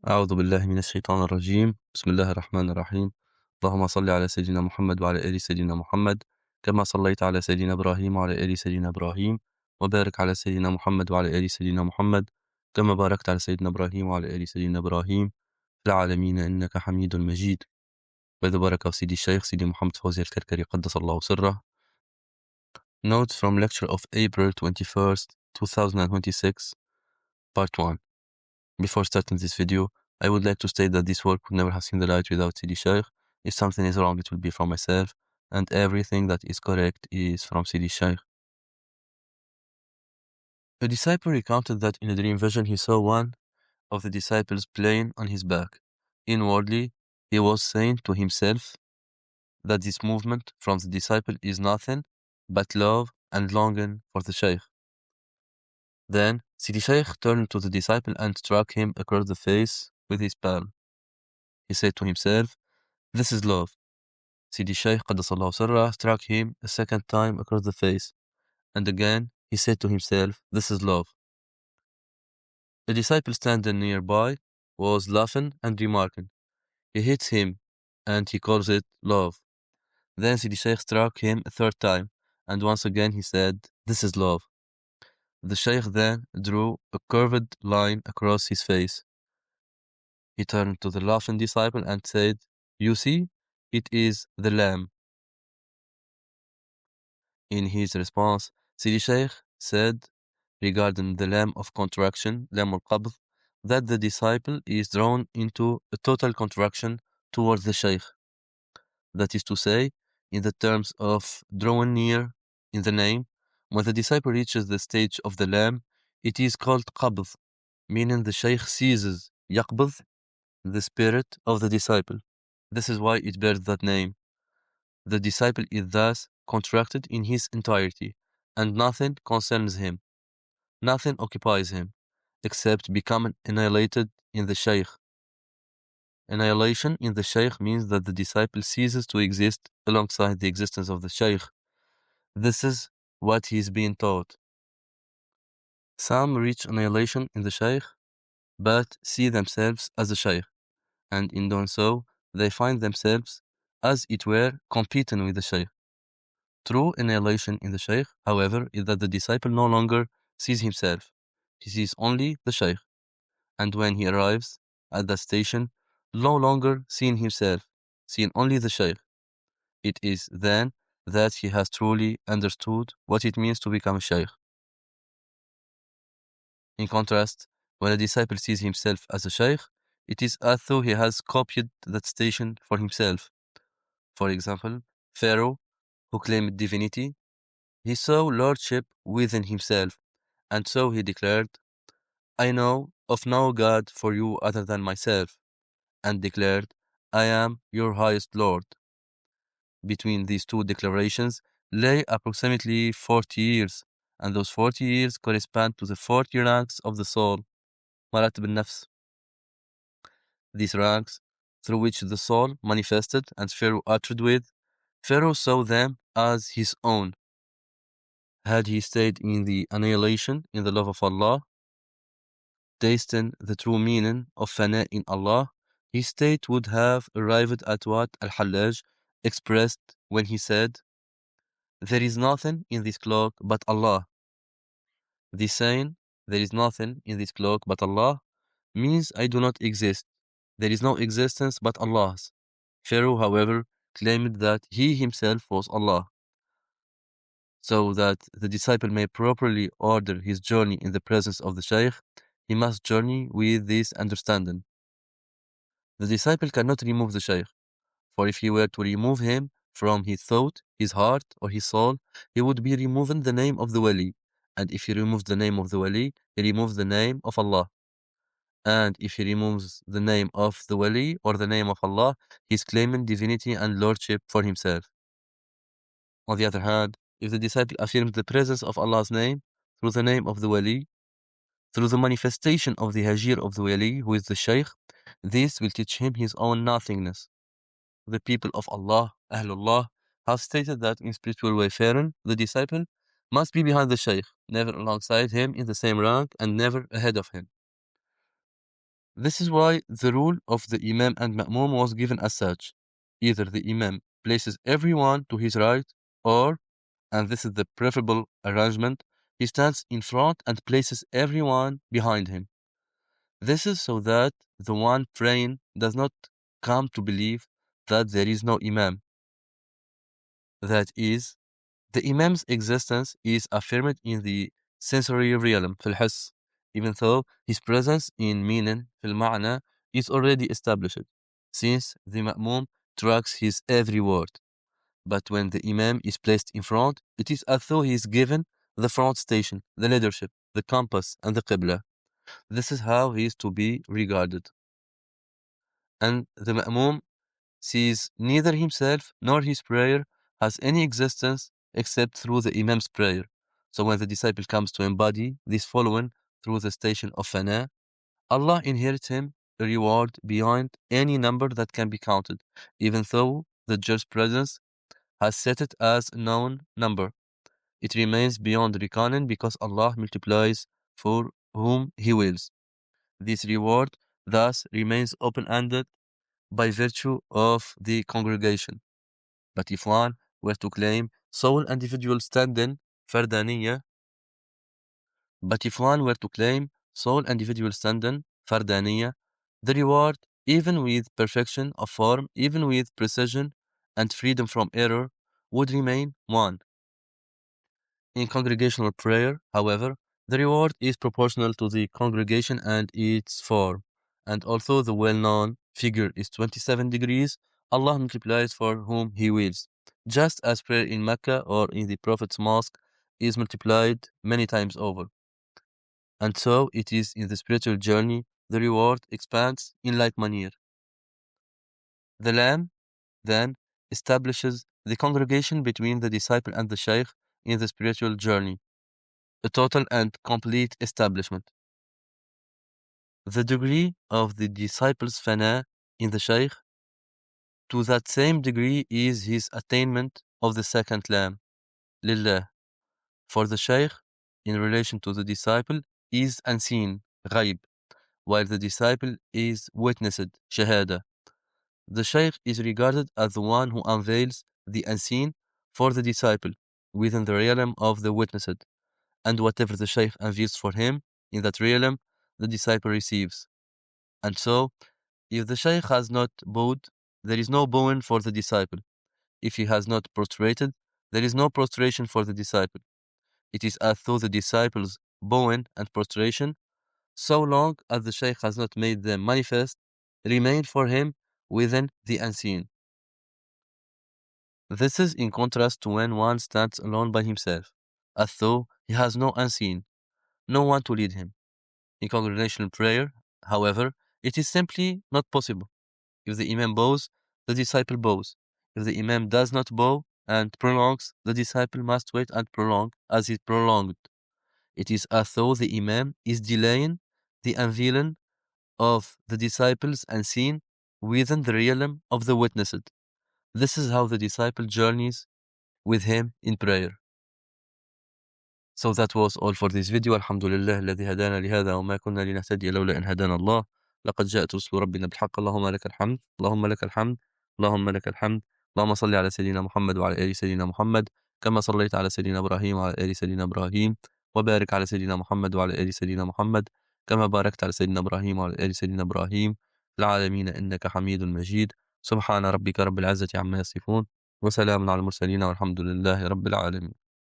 أعوذ بالله من الشيطان الرجيم. بسم الله الرحمن الرحيم. اللهم صل على سيدنا محمد وعلى آل سيدنا محمد كما صليت على سيدنا إبراهيم وعلى آل سيدنا إبراهيم، وبارك على سيدنا محمد وعلى آل سيدنا محمد كما باركت على سيدنا إبراهيم وعلى آل سيدنا إبراهيم في العالمين إنك حميد مجيد. By the barakah of Sidi Shaykh, Sidi Mohamed Faouzi al-Karkari قدس الله سره. Notes from lecture of April 21st, 2026, part 1. Before starting this video, I would like to state that this work would never have seen the light without Sidi Shaykh. If something is wrong, it will be from myself, and everything that is correct is from Sidi Shaykh. A disciple recounted that in a dream vision he saw one of the disciples playing on his back. Inwardly, he was saying to himself that this movement from the disciple is nothing but love and longing for the Shaykh. Then Sidi Shaykh turned to the disciple and struck him across the face with his palm. He said to himself, "This is love." Sidi Shaykh Qaddasallahu Sirrah struck him a second time across the face, and again he said to himself, "This is love." A disciple standing nearby was laughing and remarking, "He hits him, and he calls it love." Then Sidi Shaykh struck him a third time, and once again he said, "This is love." The Shaykh then drew a curved line across his face. He turned to the laughing disciple and said, "You see, it is the lamb." In his response, Sidi Shaykh said regarding the lamb of contraction, lamb al-qabḍ, that the disciple is drawn into a total contraction towards the Shaykh. That is to say, in the terms of drawing near in the name, when the disciple reaches the stage of the lamb, it is called qabḍ, meaning the Shaykh seizes yaqbḍ, the spirit of the disciple. This is why it bears that name. The disciple is thus contracted in his entirety, and nothing concerns him, nothing occupies him, except becoming annihilated in the Shaykh. Annihilation in the Shaykh means that the disciple ceases to exist alongside the existence of the Shaykh. This is what he is being taught. Some reach annihilation in the Shaykh, but see themselves as the Shaykh, and in doing so, they find themselves, as it were, competing with the Shaykh. True annihilation in the Shaykh, however, is that the disciple no longer sees himself. He sees only the Shaykh. And when he arrives at that station, no longer seeing himself, seeing only the Shaykh, it is then that he has truly understood what it means to become a Shaykh. In contrast, when a disciple sees himself as a Shaykh, it is as though he has copied that station for himself. For example, Pharaoh, who claimed divinity, he saw lordship within himself, and so he declared, "I know of no God for you other than myself," and declared, "I am your highest Lord." Between these two declarations lay approximately 40 years, and those 40 years correspond to the 40 ranks of the soul, maratib al-nafs. These ranks, through which the soul manifested and Pharaoh uttered with, Pharaoh saw them as his own. Had he stayed in the annihilation, in the love of Allah, tasting the true meaning of fanāʼ in Allah, his state would have arrived at what al-Hallaj expressed when he said, "There is nothing in this cloak but Allah." This saying, "There is nothing in this cloak but Allah," means I do not exist. There is no existence but Allah's. Pharaoh, however, claimed that he himself was Allah. So that the disciple may properly order his journey in the presence of the Shaykh, he must journey with this understanding. The disciple cannot remove the Shaykh, for if he were to remove him from his thought, his heart, or his soul, he would be removing the name of the Wali. And if he removes the name of the Wali, he removes the name of Allah. And if he removes the name of the Wali or the name of Allah, he is claiming divinity and lordship for himself. On the other hand, if the disciple affirms the presence of Allah's name through the name of the Wali, through the manifestation of the Hajir of the Wali, who is the Shaykh, this will teach him his own nothingness. The people of Allah, Ahlullah, have stated that in spiritual wayfaring, the disciple must be behind the Shaykh, never alongside him in the same rank and never ahead of him. This is why the rule of the Imam and Ma'mum was given as such. Either the Imam places everyone to his right, or, and this is the preferable arrangement, he stands in front and places everyone behind him. This is so that the one praying does not come to believe that there is no Imam. That is, the Imam's existence is affirmed in the sensory realm, في الحس, even though his presence in meaning, في المعنى, is already established, since the Ma'mum tracks his every word. But when the Imam is placed in front, it is as though he is given the front station, the leadership, the compass, and the Qibla. This is how he is to be regarded. And the Ma'mum sees neither himself nor his prayer has any existence except through the Imam's prayer. So when the disciple comes to embody this following through the station of fanāʼ, Allah inherits him a reward beyond any number that can be counted, even though the judge's presence has set it as a known number. It remains beyond reckoning because Allah multiplies for whom He wills. This reward thus remains open-ended by virtue of the congregation. But if one were to claim sole individual standing, فردانية, the reward, even with perfection of form, even with precision and freedom from error, would remain one. In congregational prayer, however, the reward is proportional to the congregation and its form. And although the well-known figure is 27 degrees, Allah multiplies for whom He wills, just as prayer in Mecca or in the Prophet's mosque is multiplied many times over. And so it is in the spiritual journey, the reward expands in like manner. The Lamb, then, establishes the congregation between the disciple and the Shaykh in the spiritual journey, a total and complete establishment. The degree of the disciple's fanāʼ in the Shaykh, to that same degree is his attainment of the second Lamb, Lillah. For the Shaykh, in relation to the disciple, is unseen, ghaib, while the disciple is witnessed, shahada. The Shaykh is regarded as the one who unveils the unseen for the disciple within the realm of the witnessed, and whatever the Shaykh unveils for him in that realm, the disciple receives. And so, if the Shaykh has not bowed, there is no bowing for the disciple. If he has not prostrated, there is no prostration for the disciple. It is as though the disciple's bowing and prostration, so long as the Shaykh has not made them manifest, remain for him within the unseen. This is in contrast to when one stands alone by himself, as though he has no unseen, no one to lead him. In congregational prayer, however, it is simply not possible. If the Imam bows, the disciple bows. If the Imam does not bow and prolongs, the disciple must wait and prolong as he prolonged. It is as though the Imam is delaying the unveiling of the disciples unseen within the realm of the witnessed. This is how the disciple journeys with him in prayer. So that was all for this video. Alhamdulillah الذي هدانا لهذا وما كنا لنهتدي لولا أن هدانا الله. لقد جاءت رسل ربنا بالحق. اللهم لك الحمد، اللهم لك الحمد، اللهم لك الحمد. اللهم صل على سيدنا محمد وعلى آل سيدنا محمد كما صليت على سيدنا إبراهيم وعلى آل سيدنا إبراهيم، وبارك على سيدنا محمد وعلى آل سيدنا محمد كما باركت على سيدنا إبراهيم وعلى آل سيدنا إبراهيم في العالمين إنك حميد مجيد. سبحان ربك رب العزة عما يصفون وسلام على المرسلين والحمد لله رب العالمين.